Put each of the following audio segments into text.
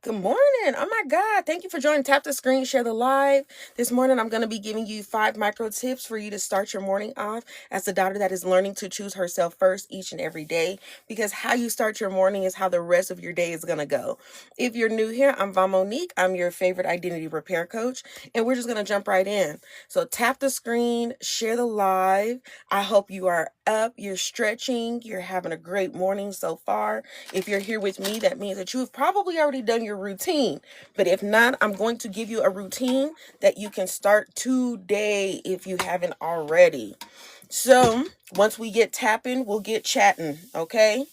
Good morning. Oh my God. Thank you for joining Tap the Screen, Share the Live. This morning, I'm going to be giving you 5 tips for you to start your morning off as the daughter that is learning to choose herself first each and every day. Because how you start your morning is how the rest of your day is going to go. If you're new here, I'm Va Monique. I'm your favorite identity repair coach. And we're just going to jump right in. So tap the screen, share the live. I hope you are up, you're stretching, you're having a great morning so far. If you're here with me, that means that you have probably already done your routine. But if not, I'm going to give you a routine that you can start today if you haven't already. So once we get tapping, we'll get chatting, okay?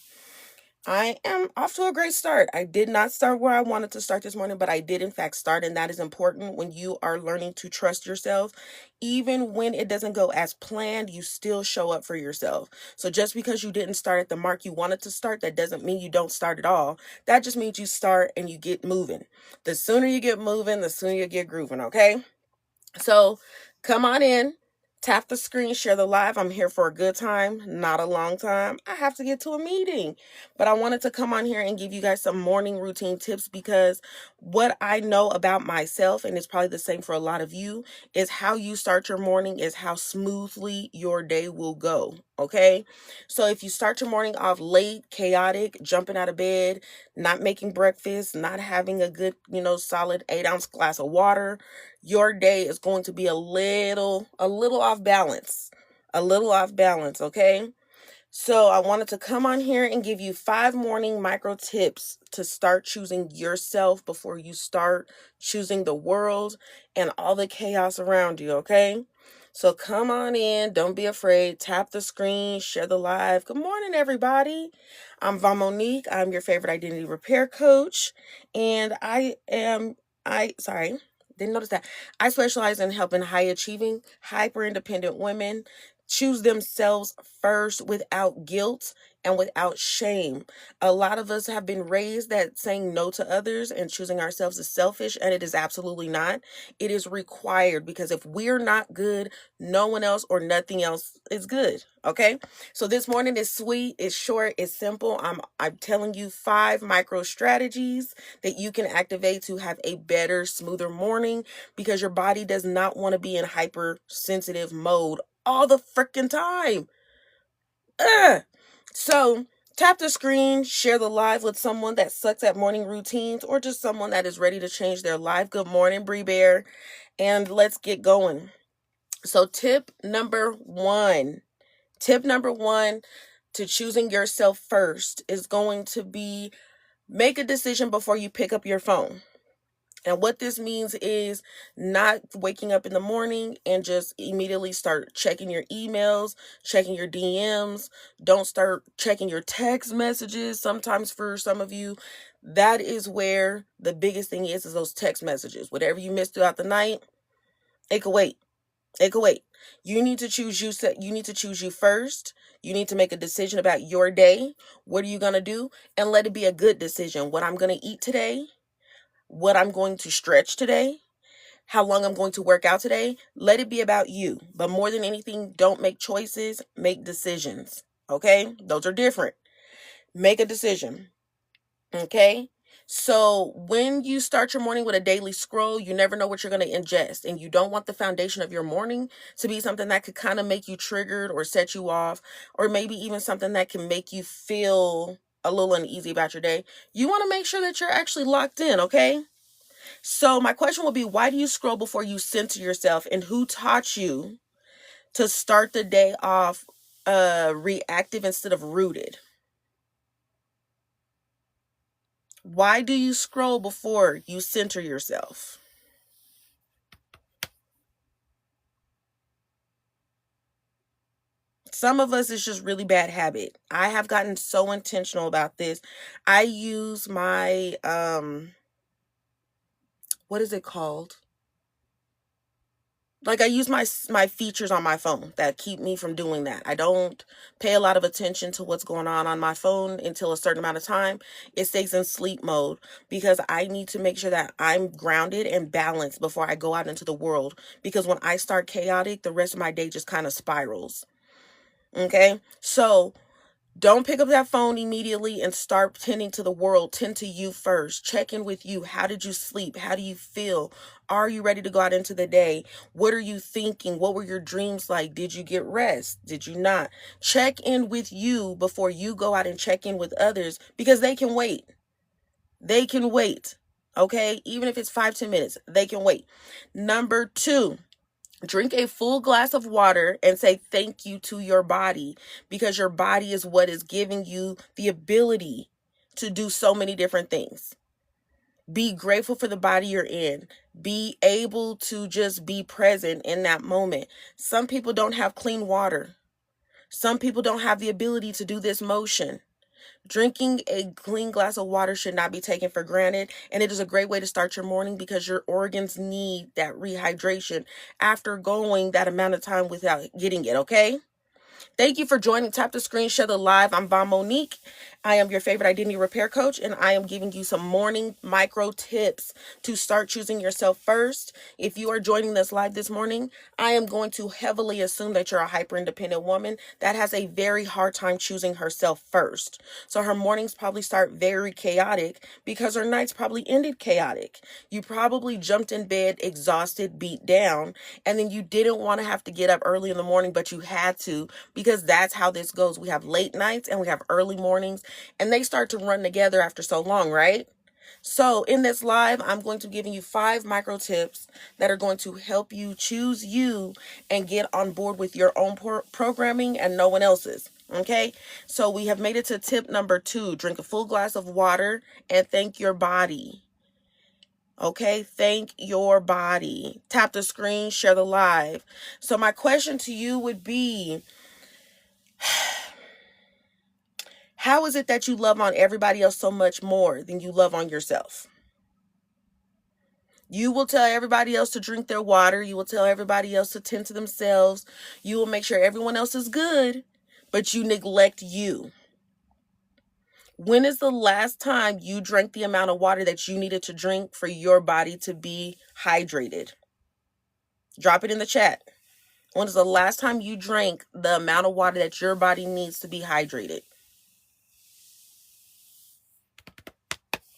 I am off to a great start. I did not start where I wanted to start this morning, but I did in fact start, and that is important when you are learning to trust yourself. Even when it doesn't go as planned, you still show up for yourself. So just because you didn't start at the mark you wanted to start, that doesn't mean you don't start at all. That just means you start and you get moving. The sooner you get moving, the sooner you get grooving, okay? So come on in, tap the screen, share the live. I'm here for a good time, not a long time. I have to get to a meeting, but I wanted to come on here and give you guys some morning routine tips because what I know about myself, and it's probably the same for a lot of you, is how you start your morning is how smoothly your day will go. Okay. So if you start your morning off late, chaotic, jumping out of bed, not making breakfast, not having a good, solid 8 ounce glass of water, your day is going to be a little off balance. A little off balance, okay? So I wanted to come on here and give you 5 morning micro tips to start choosing yourself before you start choosing the world and all the chaos around you, okay? So come on in, don't be afraid, tap the screen, share the live. Good morning, everybody. I'm Va Monique. I'm your favorite identity repair coach, and didn't notice that. I specialize in helping high achieving, hyper independent women choose themselves first without guilt and without shame. A lot of us have been raised that saying no to others and choosing ourselves is selfish, and it is absolutely not. It is required because if we're not good, no one else or nothing else is good. Okay? So this morning is sweet, it's short, it's simple. I'm telling you 5 micro strategies that you can activate to have a better, smoother morning because your body does not want to be in hypersensitive mode all the freaking time. Ugh. So tap the screen, share the live with someone that sucks at morning routines or just someone that is ready to change their life. Good morning, Bree Bear. And let's get going. So tip number one to choosing yourself first is going to be make a decision before you pick up your phone. And what this means is not waking up in the morning and just immediately start checking your emails, checking your DMs. Don't start checking your text messages. Sometimes for some of you, that is where the biggest thing is those text messages. Whatever you missed throughout the night, it could wait. It could wait. You need to choose you. You need to choose you first. You need to make a decision about your day. What are you going to do? And let it be a good decision. What I'm going to eat today, what I'm going to stretch today, how long I'm going to work out today. Let it be about you. But more than anything, don't make choices, make decisions. Okay? Those are different. Make a decision. Okay? So when you start your morning with a daily scroll, you never know what you're going to ingest. And you don't want the foundation of your morning to be something that could kind of make you triggered or set you off, or maybe even something that can make you feel a little uneasy about your day. You want to make sure that you're actually locked in, okay? So my question will be, why do you scroll before you center yourself, and who taught you to start the day off reactive instead of rooted? Why do you scroll before you center yourself? Some of us, it's just really bad habit. I have gotten so intentional about this. I use my what is it called? Like I use my features on my phone that keep me from doing that. I don't pay a lot of attention to what's going on my phone until a certain amount of time. It stays in sleep mode because I need to make sure that I'm grounded and balanced before I go out into the world, because when I start chaotic, the rest of my day just kind of spirals. Okay? So Don't pick up that phone immediately and start tending to the world. Tend to you first. Check in with you. How did you sleep? How do you feel? Are you ready to go out into the day? What are you thinking? What were your dreams like? Did you get rest? Did you not? Check in with you before you go out and check in with others, because they can wait. They can wait. Okay? Even if it's 5-10 minutes, they can wait. Number 2, drink a full glass of water and say thank you to your body, because your body is what is giving you the ability to do so many different things. Be grateful for the body you're in. Be able to just be present in that moment. Some people don't have clean water. Some people don't have the ability to do this motion. Drinking a clean glass of water should not be taken for granted, and it is a great way to start your morning, because your organs need that rehydration after going that amount of time without getting it, okay? Thank you for joining Tap the Screen, Share the Live. I'm Von Monique. I am your favorite identity repair coach, and I am giving you some morning micro tips to start choosing yourself first. If you are joining us live this morning, I am going to heavily assume that you're a hyper independent woman that has a very hard time choosing herself first. So her mornings probably start very chaotic because her nights probably ended chaotic. You probably jumped in bed exhausted, beat down, and then you didn't want to have to get up early in the morning, but you had to, because that's how this goes. We have late nights and we have early mornings, and they start to run together after so long, right? So in this live, I'm going to be giving you 5 micro tips that are going to help you choose you and get on board with your own programming and no one else's. Okay, so we have made it to tip number 2. Drink a full glass of water and thank your body. Okay, thank your body. Tap the screen, share the live. So my question to you would be, how is it that you love on everybody else so much more than you love on yourself? You will tell everybody else to drink their water. You will tell everybody else to tend to themselves. You will make sure everyone else is good, but you neglect you. When is the last time you drank the amount of water that you needed to drink for your body to be hydrated? Drop it in the chat. When is the last time you drank the amount of water that your body needs to be hydrated?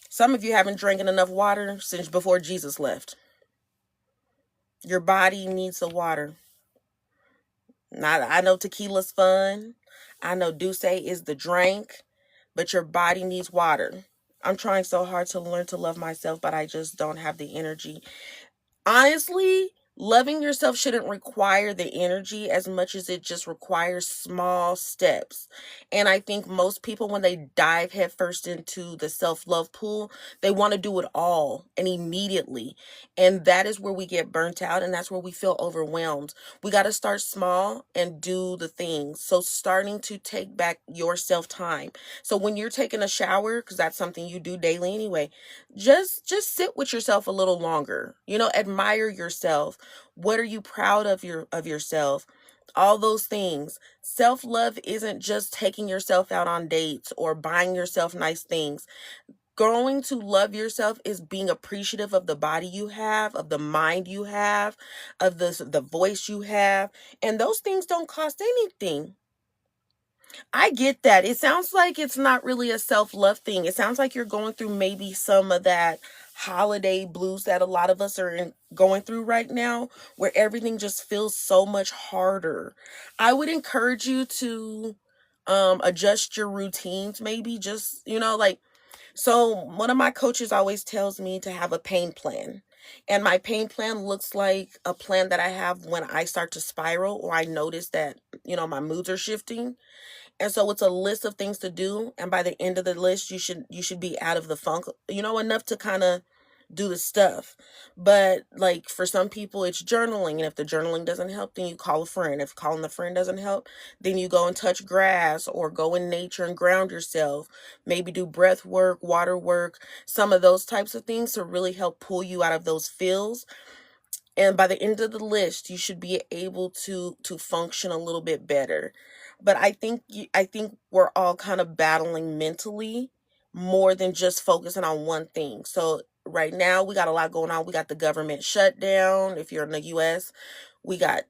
Some of you haven't drank enough water since before Jesus left. Your body needs the water. I know tequila's fun. I know Douce is the drink, but your body needs water. I'm trying so hard to learn to love myself, but I just don't have the energy. Honestly, loving yourself shouldn't require the energy as much as it just requires small steps. And I think most people, when they dive headfirst into the self-love pool, they want to do it all and immediately. And that is where we get burnt out, and that's where we feel overwhelmed. We got to start small and do the things. So starting to take back your self-time. So when you're taking a shower, because that's something you do daily anyway, just sit with yourself a little longer. Admire yourself. What are you proud of yourself? All those things. Self-love isn't just taking yourself out on dates or buying yourself nice things. Growing to love yourself is being appreciative of the body you have, of the mind you have, of the voice you have, and those things don't cost anything. I get that. It sounds like it's not really a self-love thing. It sounds like you're going through maybe some of that holiday blues that a lot of us are going through right now, where everything just feels so much harder. I would encourage you to adjust your routines, maybe just, so one of my coaches always tells me to have a pain plan. And my pain plan looks like a plan that I have when I start to spiral, or I notice that, my moods are shifting. And so it's a list of things to do, and by the end of the list, you should be out of the funk, enough to kind of do the stuff. But like for some people, it's journaling, and if the journaling doesn't help, then you call a friend. If calling the friend doesn't help, then you go and touch grass or go in nature and ground yourself. Maybe do breath work, water work, some of those types of things to really help pull you out of those feels. And by the end of the list, you should be able to function a little bit better. But I think we're all kind of battling mentally more than just focusing on one thing. So right now we got a lot going on. We got the government shutdown if you're in the US. We got,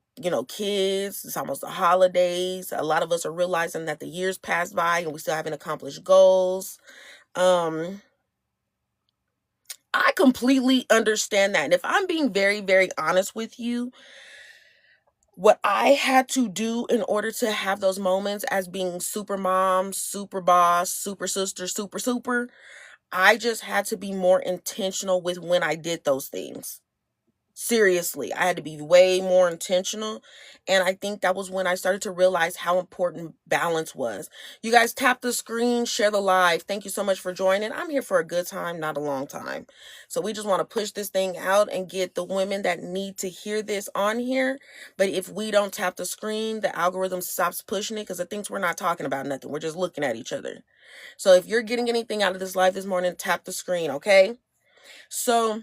kids. It's almost the holidays. A lot of us are realizing that the years passed by and we still haven't accomplished goals. I completely understand that. And if I'm being very, very honest with you, what I had to do in order to have those moments as being super mom, super boss, super sister, super, I just had to be more intentional with when I did those things. Seriously, I had to be way more intentional. And I think that was when I started to realize how important balance was. You guys tap the screen, share the live. Thank you so much for joining. I'm here for a good time, not a long time. So we just want to push this thing out and get the women that need to hear this on here. But if we don't tap the screen, the algorithm stops pushing it because it thinks we're not talking about nothing. We're just looking at each other. So if you're getting anything out of this live this morning, tap the screen, okay? So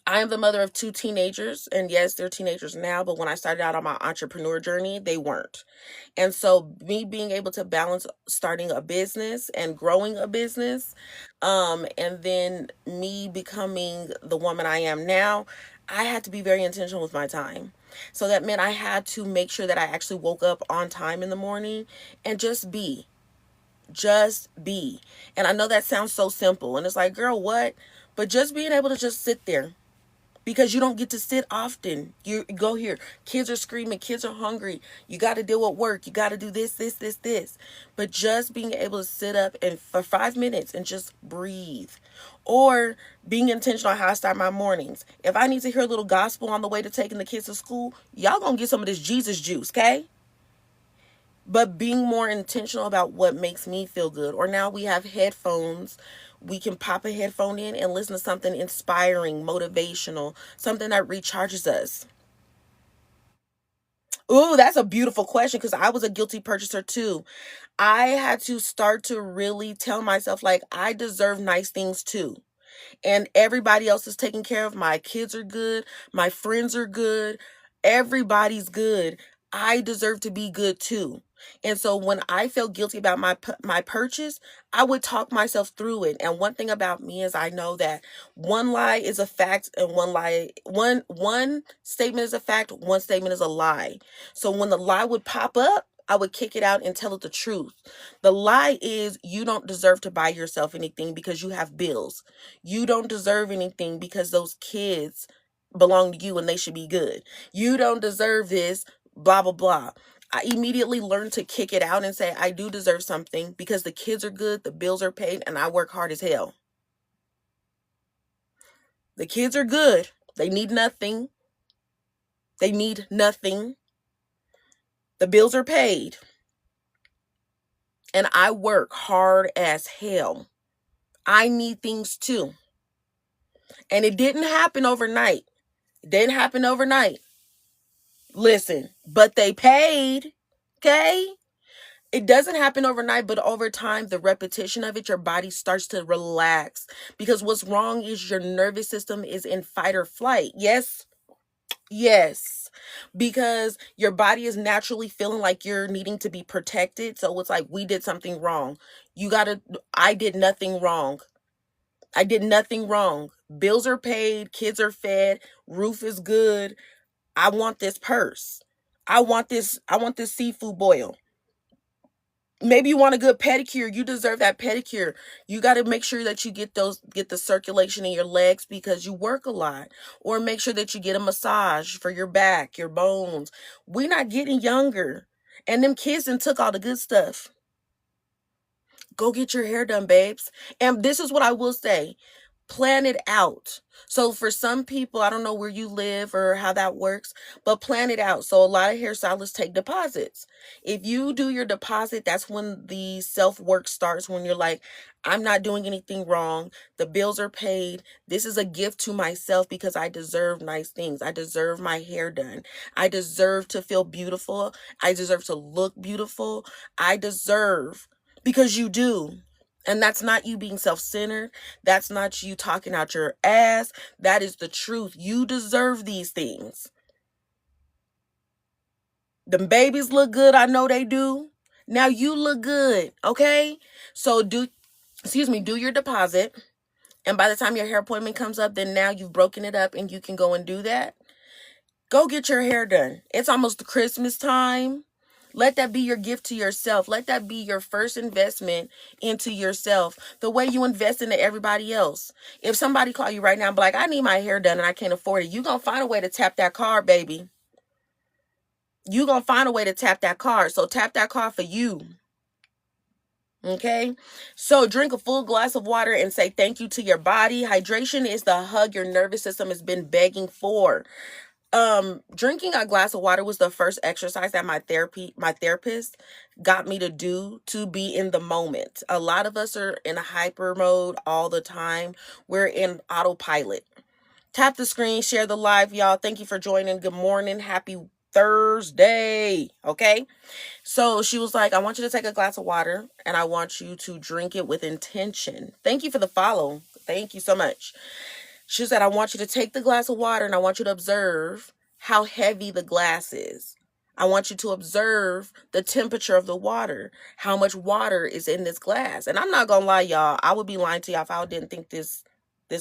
I am the mother of 2 teenagers, and yes, they're teenagers now, but when I started out on my entrepreneur journey, they weren't. And so me being able to balance starting a business and growing a business, and then me becoming the woman I am now, I had to be very intentional with my time. So that meant I had to make sure that I actually woke up on time in the morning and just be. Just be. And I know that sounds so simple. And it's like, girl, what? But just being able to just sit there, because you don't get to sit often. You go here, kids are screaming, kids are hungry, you got to deal with work, you got to do this. But just being able to sit up and for 5 minutes and just breathe, or being intentional on how I start my mornings. If I need to hear a little gospel on the way to taking the kids to school, y'all gonna get some of this Jesus juice, okay? But being more intentional about what makes me feel good. Or now we have headphones. We can pop a headphone in and listen to something inspiring, motivational, something that recharges us. Ooh, that's a beautiful question, because I was a guilty purchaser too. I had to start to really tell myself, like, I deserve nice things too. And everybody else is taken care of. My kids are good. My friends are good. Everybody's good. I deserve to be good too. And so when I felt guilty about my purchase, I would talk myself through it. And one thing about me is I know that one lie is a fact, and one statement is a fact, one statement is a lie. So when the lie would pop up, I would kick it out and tell it the truth. The lie is you don't deserve to buy yourself anything because you have bills. You don't deserve anything because those kids belong to you and they should be good. You don't deserve this, blah, blah, blah. I immediately learned to kick it out and say, I do deserve something because the kids are good, the bills are paid, and I work hard as hell. The kids are good. They need nothing. They need nothing. The bills are paid. And I work hard as hell. I need things too. And it didn't happen overnight. It didn't happen overnight. Listen, but they paid. Okay? It doesn't happen overnight, but over time, the repetition of it, your body starts to relax. Because what's wrong is your nervous system is in fight or flight. Yes? Yes. Because your body is naturally feeling like you're needing to be protected. So it's like, we did something wrong. I did nothing wrong. I did nothing wrong. Bills are paid, kids are fed, roof is good. I want this purse. I want this seafood boil. Maybe you want a good pedicure. You deserve that pedicure. You got to make sure that you get the circulation in your legs because you work a lot. Or make sure that you get a massage for your back, your bones. We're not getting younger. And them kids done took all the good stuff. Go get your hair done, babes. And this is what I will say. Plan it out. So for some people, I don't know where you live or how that works, but plan it out. So a lot of hairstylists take deposits. If you do your deposit, that's when the self-work starts, when you're like, I'm not doing anything wrong. The bills are paid. This is a gift to myself because I deserve nice things. I deserve my hair done. I deserve to feel beautiful. I deserve to look beautiful. I deserve, because you do. And that's not you being self-centered. That's not you talking out your ass. That is the truth. You deserve these things. Them babies look good. I know they do. Now you look good. Okay? So do your deposit. And by the time your hair appointment comes up, then now you've broken it up and you can go and do that. Go get your hair done. It's almost Christmas time. Let that be your gift to yourself. Let that be your first investment into yourself, the way you invest into everybody else. If somebody call you right now and be like, I need my hair done and I can't afford it, you going to find a way to tap that card, baby. You going to find a way to tap that card. So tap that card for you. Okay, so drink a full glass of water and say thank you to your body. Hydration is the hug your nervous system has been begging for. Drinking a glass of water was the first exercise that my therapist got me to do to be in the moment. A lot of us are in a hyper mode all the time. We're in autopilot. Tap the screen, share the live, y'all. Thank you for joining. Good morning. Happy Thursday. Okay. So she was like, I want you to take a glass of water and I want you to drink it with intention. Thank you for the follow. Thank you so much. She said, I want you to take the glass of water and I want you to observe how heavy the glass is. I want you to observe the temperature of the water, how much water is in this glass. And I'm not going to lie, y'all. I would be lying to y'all if I didn't think this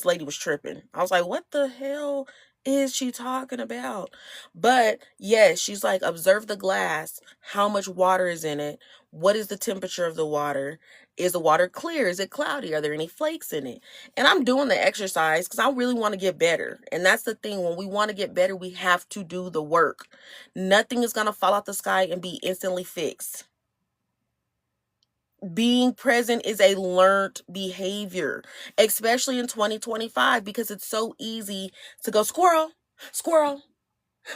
lady was tripping. I was like, what the hell is she talking about? But yes, she's like, observe the glass, how much water is in it. What is the temperature of the water? Is the water clear? Is it cloudy? Are there any flakes in it? And I'm doing the exercise because I really want to get better. And that's the thing. When we want to get better, we have to do the work. Nothing is going to fall out the sky and be instantly fixed. Being present is a learned behavior, especially in 2025, because it's so easy to go squirrel, squirrel.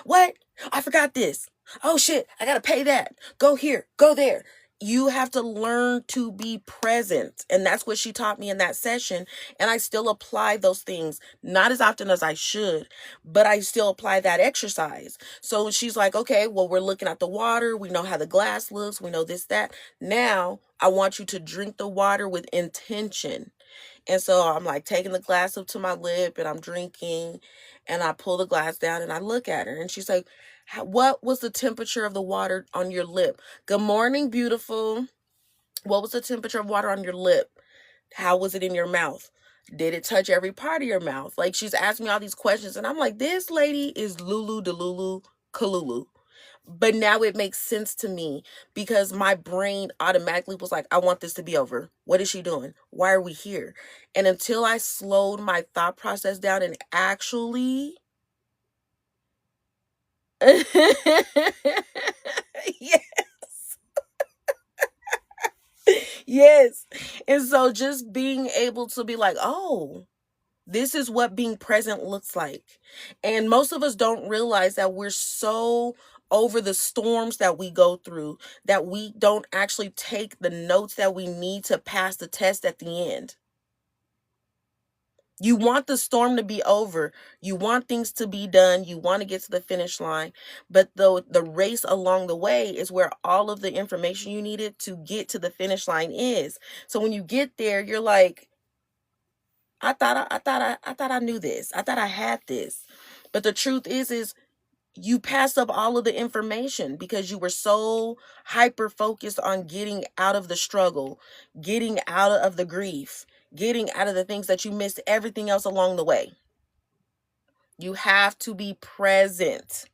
What? I forgot this. Oh shit, I gotta pay that. Go here, go there. You have to learn to be present. And that's what she taught me in that session. And I still apply those things, not as often as I should, but I still apply that exercise. So she's like, okay, well, we're looking at the water. We know how the glass looks. We know this, that. Now I want you to drink the water with intention. And so I'm like taking the glass up to my lip and I'm drinking and I pull the glass down and I look at her and she's like, what was the temperature of the water on your lip? Good morning, beautiful. What was the temperature of water on your lip? How was it in your mouth? Did it touch every part of your mouth? Like, she's asking me all these questions and I'm like, this lady is Lulu Delulu Kalulu. But now it makes sense to me because my brain automatically was like, I want this to be over. What is she doing? Why are we here? And until I slowed my thought process down and actually yes. Yes. And so just being able to be like, oh, this is what being present looks like. And most of us don't realize that we're so over the storms that we go through that we don't actually take the notes that we need to pass the test at the end. You want the storm to be over. You want things to be done. You want to get to the finish line. But the race along the way is where all of the information you needed to get to the finish line is. So when you get there, you're like, I thought I knew this. I thought I had this. But the truth is you passed up all of the information because you were so hyper focused on getting out of the struggle, getting out of the grief, getting out of the things that you missed everything else along the way. You have to be present.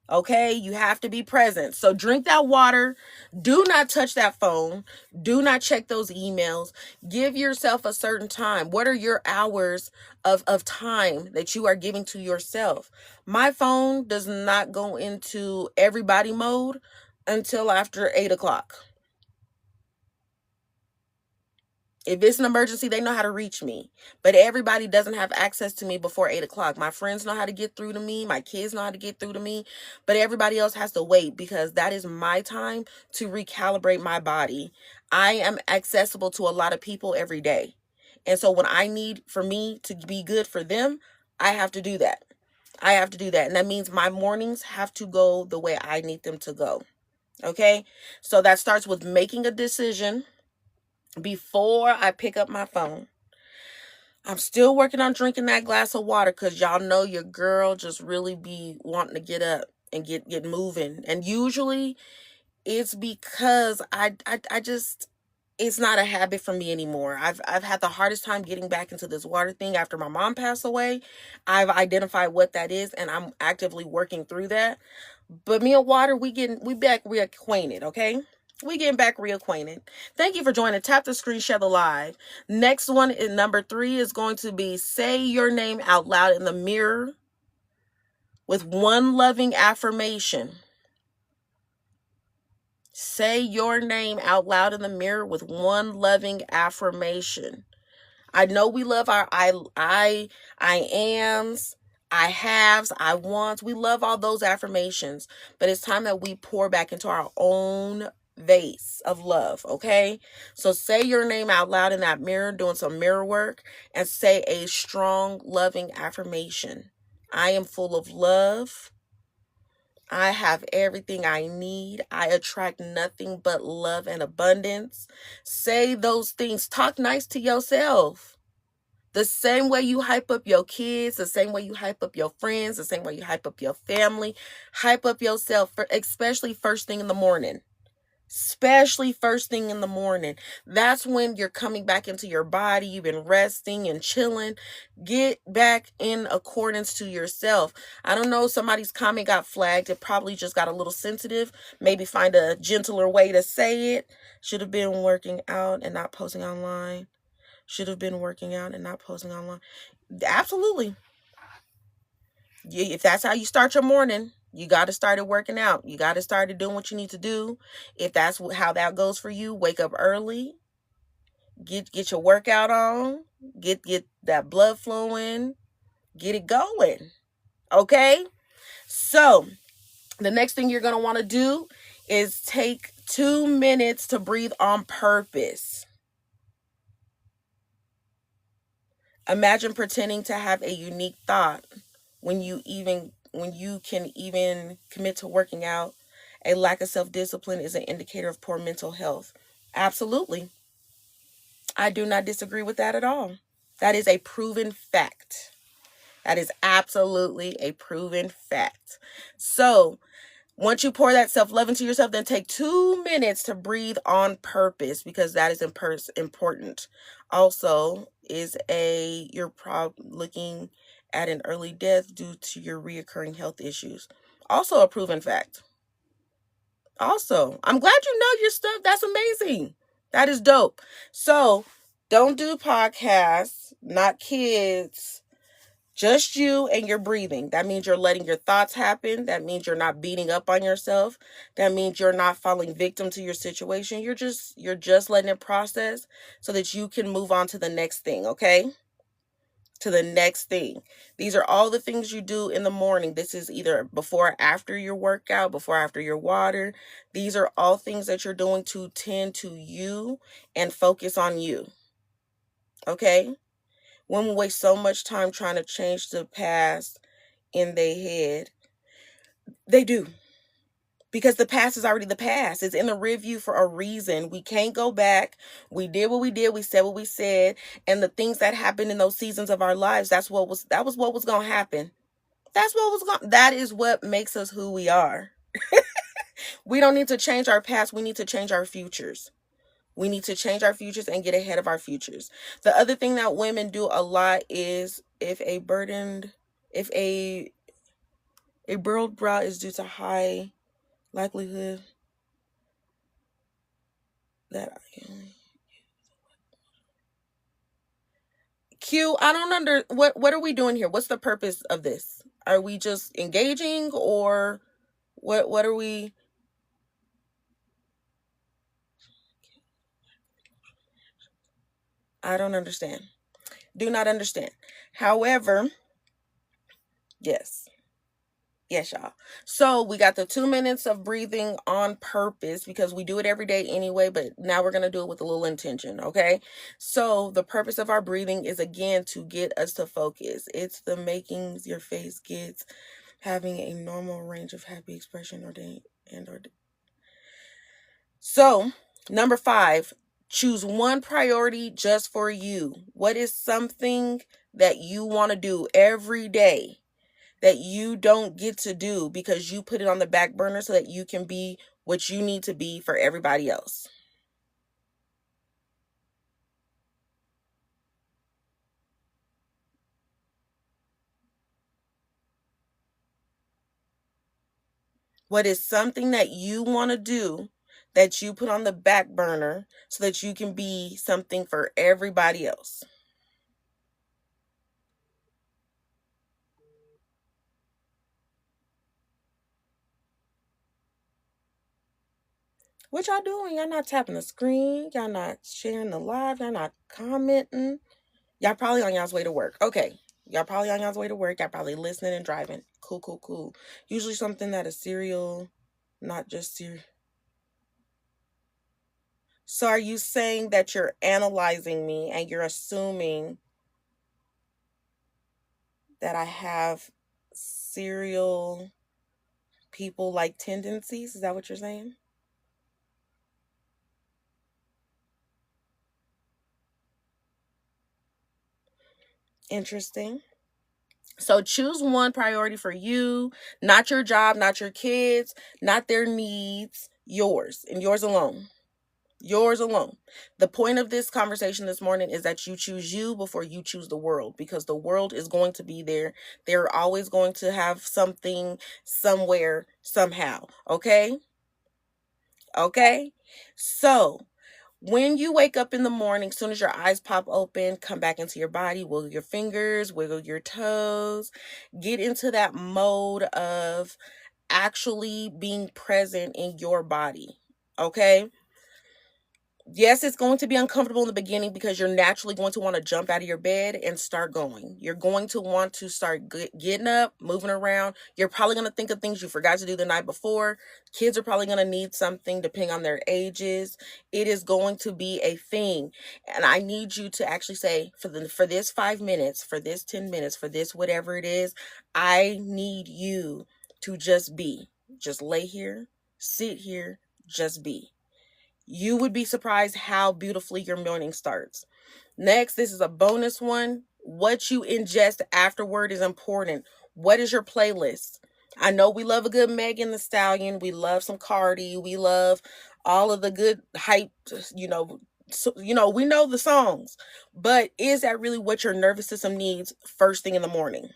Okay, you have to be present. So drink that water. Do not touch that phone. Do not check those emails. Give yourself a certain time. What are your hours of time that you are giving to yourself? My phone does not go into everybody mode until after 8 o'clock. If it's an emergency, they know how to reach me. But everybody doesn't have access to me before 8 o'clock. My friends know how to get through to me. My kids know how to get through to me. But everybody else has to wait because that is my time to recalibrate my body. I am accessible to a lot of people every day. And so when I need for me to be good for them, I have to do that. I have to do that. And that means my mornings have to go the way I need them to go. Okay? So that starts with making a decision before I pick up my phone. I'm still working on drinking that glass of water because y'all know your girl just really be wanting to get up and get moving. And usually it's because I just it's not a habit for me anymore. I've had the hardest time getting back into this water thing after my mom passed away. I've identified what that is, and I'm actively working through that. But me and water, we back reacquainted, okay? We getting back reacquainted. Thank you for joining. Tap the screen, share the live. Next one in number 3 is going to be say your name out loud in the mirror with one loving affirmation. Say your name out loud in the mirror with one loving affirmation. I know we love our I ams, I haves, I wants. We love all those affirmations, but it's time that we pour back into our own vase of love, okay? So say your name out loud in that mirror, doing some mirror work, and say a strong, loving affirmation. I am full of love. I have everything I need. I attract nothing but love and abundance. Say those things. Talk nice to yourself. The same way you hype up your kids, the same way you hype up your friends, the same way you hype up your family. Hype up yourself, especially first thing in the morning. Especially first thing in the morning. That's when you're coming back into your body. You've been resting and chilling. Get back in accordance to yourself. I don't know, somebody's comment got flagged. It probably just got a little sensitive. Maybe find a gentler way to say it. Should have been working out and not posting online. Should have been working out and not posting online. Absolutely. If that's how you start your morning, you got to start it working out. You got to start it doing what you need to do. If that's how that goes for you, wake up early, get your workout on, get that blood flowing, get it going. Okay? So, the next thing you're going to want to do is take 2 minutes to breathe on purpose. Imagine pretending to have a unique thought when you can even commit to working out. A lack of self-discipline is an indicator of poor mental health. Absolutely. I do not disagree with that at all. That is a proven fact. That is absolutely a proven fact. So, once you pour that self-love into yourself, then take 2 minutes to breathe on purpose, because that is important. Also, you're probably looking at an early death due to your reoccurring health issues. Also a proven fact. Also, I'm glad you know your stuff. That's amazing. That is dope. So, don't do podcasts, not kids. Just you and your breathing. That means you're letting your thoughts happen. That means you're not beating up on yourself. That means you're not falling victim to your situation. You're just letting it process so that you can move on to the next thing, okay? To the next thing. These are all the things you do in the morning. This is either before or after your workout, before or after your water. These are all things that you're doing to tend to you and focus on you. Okay? Women waste so much time trying to change the past in their head. They do. Because the past is already the past. It's in the review for a reason. We can't go back. We did what we did. We said what we said. And the things that happened in those seasons of our lives, that was what was going to happen. That is what makes us who we are. We don't need to change our past. We need to change our futures. We need to change our futures and get ahead of our futures. The other thing that women do a lot is if a burled brow is due to high likelihood that I don't what are we doing here? What's the purpose of this? Are we just engaging, or what are we? I don't understand. Do not understand. However, yes. Yes, y'all. So we got the 2 minutes of breathing on purpose, because we do it every day anyway, but now we're going to do it with a little intention, okay? So the purpose of our breathing is, again, to get us to focus. It's the makings your face gets, having a normal range of happy expression So, number 5, choose one priority just for you. What is something that you want to do every day that you don't get to do because you put it on the back burner so that you can be what you need to be for everybody else? What is something that you want to do that you put on the back burner so that you can be something for everybody else? What y'all doing? Y'all not tapping the screen. Y'all not sharing the live. Y'all not commenting. Y'all probably on y'all's way to work. Okay. Y'all probably on y'all's way to work. Y'all probably listening and driving. Cool, cool, cool. Usually something that is serial, not just serial. So are you saying that you're analyzing me and you're assuming that I have serial people like tendencies? Is that what you're saying? Interesting. So choose one priority for you, not your job, not your kids, not their needs, yours and yours alone. Yours alone. The point of this conversation this morning is that you choose you before you choose the world, because the world is going to be there. They're always going to have something, somewhere, somehow. Okay? Okay? So, when you wake up in the morning, as soon as your eyes pop open, come back into your body, wiggle your fingers, wiggle your toes, get into that mode of actually being present in your body. Okay? Yes, it's going to be uncomfortable in the beginning because you're naturally going to want to jump out of your bed and start going. You're going to want to start getting up, moving around. You're probably going to think of things you forgot to do the night before. Kids are probably going to need something depending on their ages. It is going to be a thing. And I need you to actually say, for this 5 minutes, for this 10 minutes, for this whatever it is, I need you to just be. Just lay here, sit here, just be. You would be surprised how beautifully your morning starts. Next, this is a bonus one. What you ingest afterward is important. What is your playlist? I know we love a good Megan Thee Stallion. We love some Cardi. We love all of the good hype, we know the songs. But is that really what your nervous system needs first thing in the morning?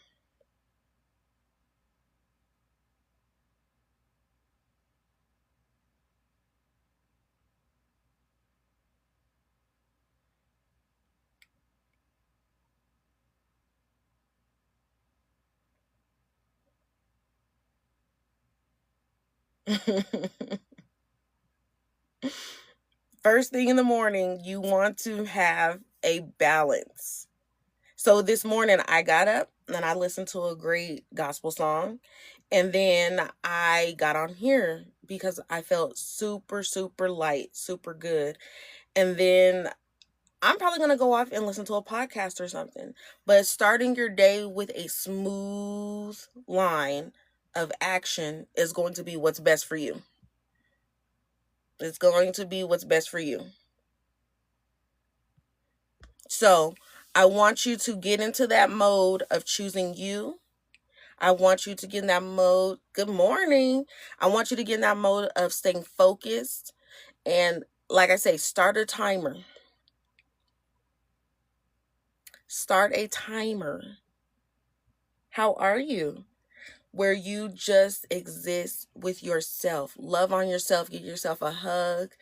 First thing in the morning, you want to have a balance. So this morning I got up and I listened to a great gospel song. And then I got on here because I felt super, super light, super good. And then I'm probably going to go off and listen to a podcast or something. But starting your day with a smooth line of action is going to be what's best for you. It's going to be what's best for you. So I want you to get into that mode of choosing you. I want you to get in that mode. Good morning. I want you to get in that mode of staying focused. And like I say, start a timer. Start a timer. How are you? Where you just exist with yourself. Love on yourself. Give yourself a hug.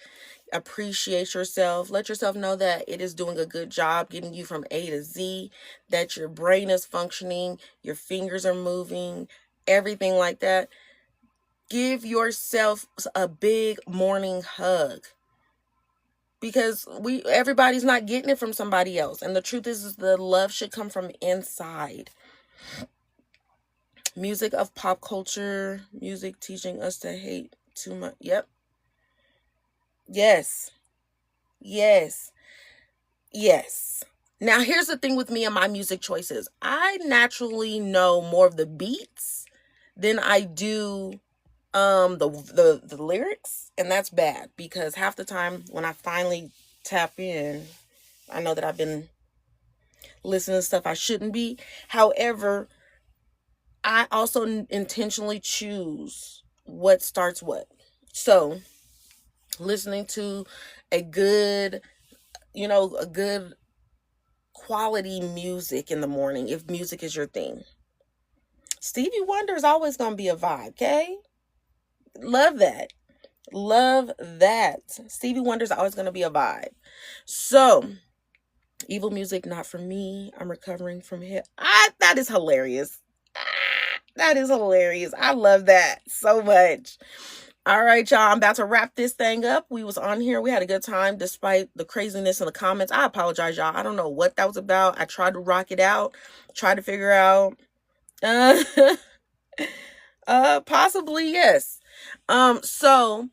Appreciate yourself. Let yourself know that it is doing a good job getting you from A to Z, that your brain is functioning, your fingers are moving, everything like that. Give yourself a big morning hug, because everybody's not getting it from somebody else. And the truth is the love should come from inside. Music of pop culture, music teaching us to hate too much. Yep. Yes. Yes. Yes. Now here's the thing with me and my music choices. I naturally know more of the beats than I do the lyrics, and that's bad because half the time when I finally tap in, I know that I've been listening to stuff I shouldn't be. However, I also intentionally choose what starts what. So, listening to a good, a good quality music in the morning, if music is your thing. Stevie Wonder is always going to be a vibe, okay? Love that. Love that. Stevie Wonder's always going to be a vibe. So, evil music, not for me. I'm recovering from hip. That is hilarious. That is hilarious. I love that so much. All right, y'all. I'm about to wrap this thing up. We was on here. We had a good time despite the craziness in the comments. I apologize, y'all. I don't know what that was about. I tried to rock it out. Tried to figure out. Possibly, yes. So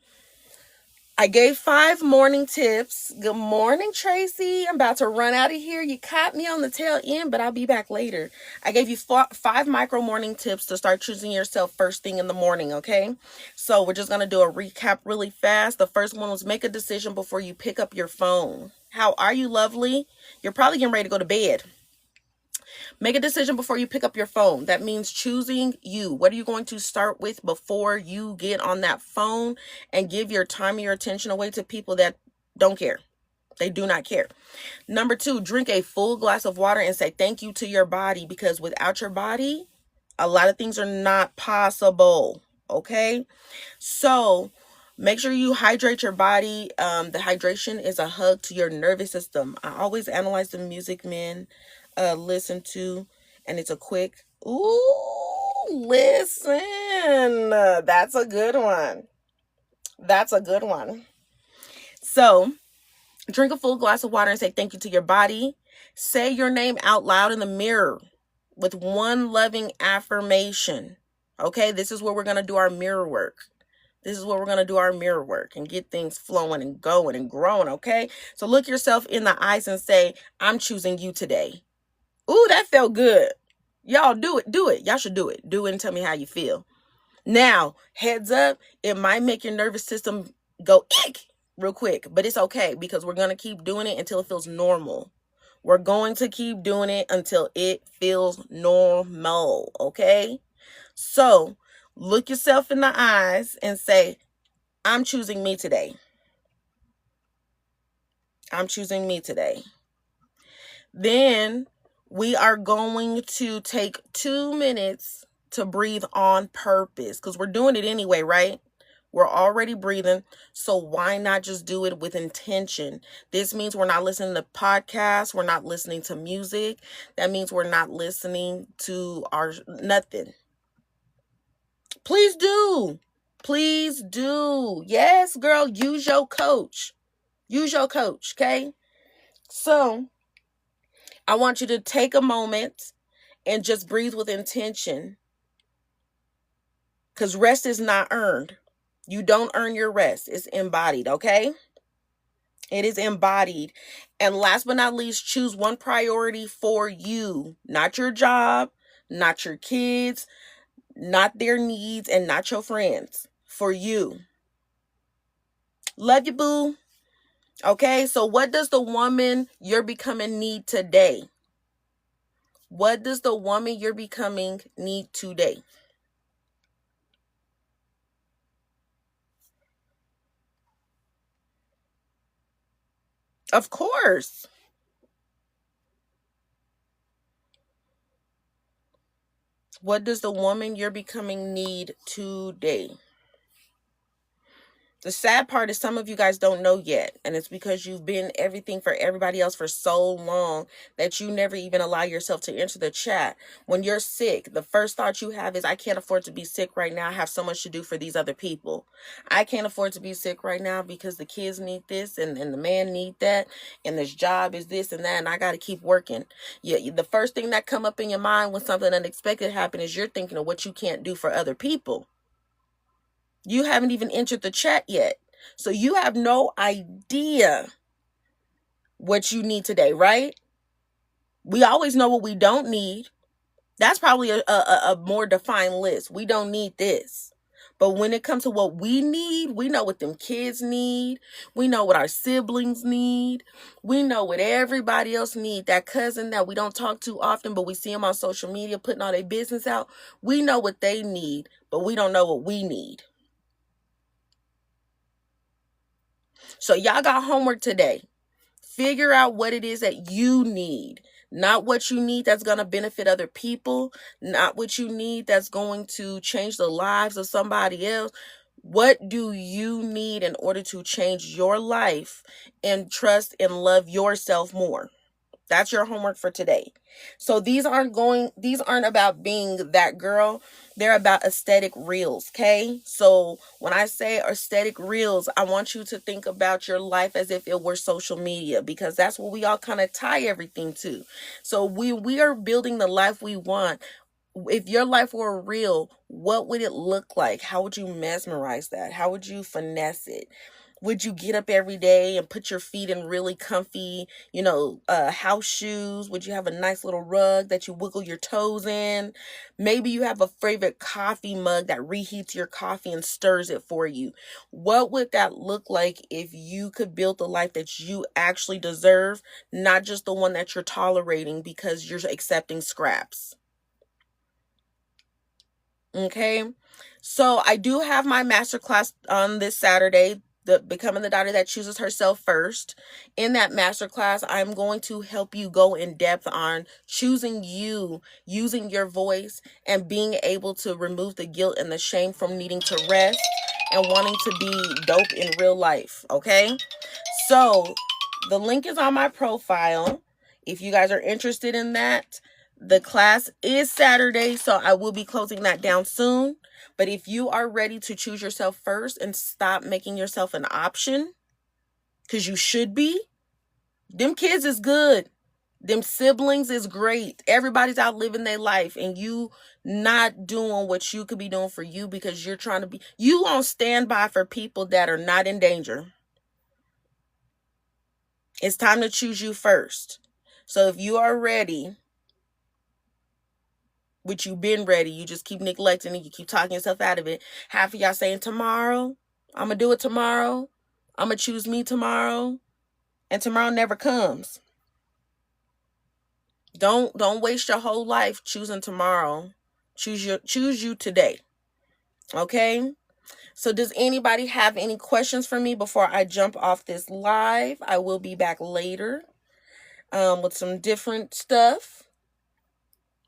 I gave 5 morning tips. Good morning, Tracy. I'm about to run out of here. You caught me on the tail end, but I'll be back later. I gave you 5 micro morning tips to start choosing yourself first thing in the morning, okay? So we're just going to do a recap really fast. The first one was make a decision before you pick up your phone. How are you, lovely? You're probably getting ready to go to bed. Make a decision before you pick up your phone. That means choosing you. What are you going to start with before you get on that phone and give your time and your attention away to people that don't care? They do not care. Number 2, drink a full glass of water and say thank you to your body, because without your body, a lot of things are not possible. Okay? So make sure you hydrate your body. The hydration is a hug to your nervous system. I always analyze the music men listen to, and it's a quick, listen. That's a good one. That's a good one. So drink a full glass of water and say thank you to your body. Say your name out loud in the mirror with one loving affirmation. Okay, this is where we're going to do our mirror work. This is where we're going to do our mirror work and get things flowing and going and growing, okay? So look yourself in the eyes and say, I'm choosing you today. Ooh, that felt good. Y'all do it. Do it. Y'all should do it. Do it and tell me how you feel. Now, heads up, it might make your nervous system go eek real quick, but it's okay because we're going to keep doing it until it feels normal. We're going to keep doing it until it feels normal, okay? So, look yourself in the eyes and say, I'm choosing me today. I'm choosing me today. Then we are going to take 2 minutes to breathe on purpose because we're doing it anyway, right? We're already breathing. So why not just do it with intention? This means we're not listening to podcasts. We're not listening to music. That means we're not listening to nothing. Please do. Please do. Yes, girl, use your coach. Use your coach, okay? So I want you to take a moment and just breathe with intention, because rest is not earned. You don't earn your rest. It's embodied, okay? It is embodied. And last but not least, choose one priority for you, not your job, not your kids, not their needs, and not your friends. For you. Love you, boo. Okay, so what does the woman you're becoming need today? What does the woman you're becoming need today? Of course. What does the woman you're becoming need today? The sad part is some of you guys don't know yet, and it's because you've been everything for everybody else for so long that you never even allow yourself to enter the chat. When you're sick, the first thought you have is, I can't afford to be sick right now. I have so much to do for these other people. I can't afford to be sick right now because the kids need this and the man need that, and this job is this and that, and I got to keep working. Yeah, the first thing that come up in your mind when something unexpected happens is you're thinking of what you can't do for other people. You haven't even entered the chat yet. So you have no idea what you need today, right? We always know what we don't need. That's probably a more defined list. We don't need this. But when it comes to what we need, we know what them kids need. We know what our siblings need. We know what everybody else need. That cousin that we don't talk to often, but we see them on social media putting all their business out. We know what they need, but we don't know what we need. So y'all got homework today. Figure out what it is that you need. Not what you need that's going to benefit other people. Not what you need that's going to change the lives of somebody else. What do you need in order to change your life and trust and love yourself more? That's your homework for today. So these aren't about being that girl. They're about aesthetic reels, okay? So when I say aesthetic reels, I want you to think about your life as if it were social media, because that's what we all kind of tie everything to. So we are building the life we want. If your life were real, what would it look like? How would you mesmerize that? How would you finesse it? Would you get up every day and put your feet in really comfy, house shoes? Would you have a nice little rug that you wiggle your toes in? Maybe you have a favorite coffee mug that reheats your coffee and stirs it for you. What would that look like if you could build the life that you actually deserve, not just the one that you're tolerating because you're accepting scraps? Okay. So I do have my masterclass on this Saturday, the Becoming the Daughter That Chooses Herself First. In that masterclass, I'm going to help you go in depth on choosing you, using your voice, and being able to remove the guilt and the shame from needing to rest and wanting to be dope in real life. Okay. So the link is on my profile. If you guys are interested in that, the class is Saturday, so I will be closing that down soon. But if you are ready to choose yourself first and stop making yourself an option, because you should be, them kids is good. Them siblings is great. Everybody's out living their life, and you not doing what you could be doing for you because you're trying to be, you on standby for people that are not in danger. It's time to choose you first. So if you are ready, which you've been ready, you just keep neglecting it, you keep talking yourself out of it. Half of y'all saying tomorrow, I'm gonna do it tomorrow, I'm gonna choose me tomorrow, and tomorrow never comes. Don't waste your whole life choosing tomorrow. Choose you today. Okay? So does anybody have any questions for me before I jump off this live? I will be back later with some different stuff.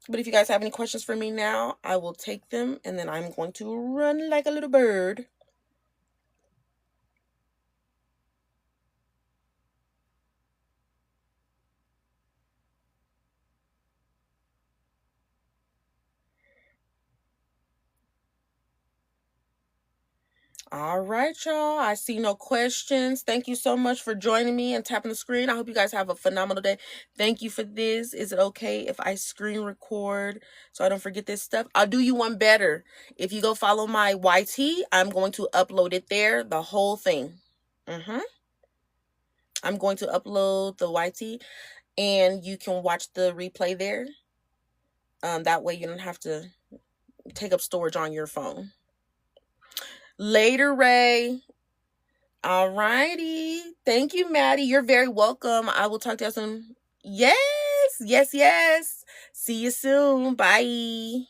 But if you guys have any questions for me now, I will take them, and then I'm going to run like a little bird. All right, y'all. I see no questions. Thank you so much for joining me and tapping the screen. I hope you guys have a phenomenal day. Thank you for this. Is it okay if I screen record so I don't forget this stuff? I'll do you one better. If you go follow my YT, I'm going to upload it there, the whole thing. I'm going to upload the YT, and you can watch the replay there. That way you don't have to take up storage on your phone. Later, Ray. All righty. Thank you, Maddie. You're very welcome. I will talk to you soon. Yes. See you soon. Bye.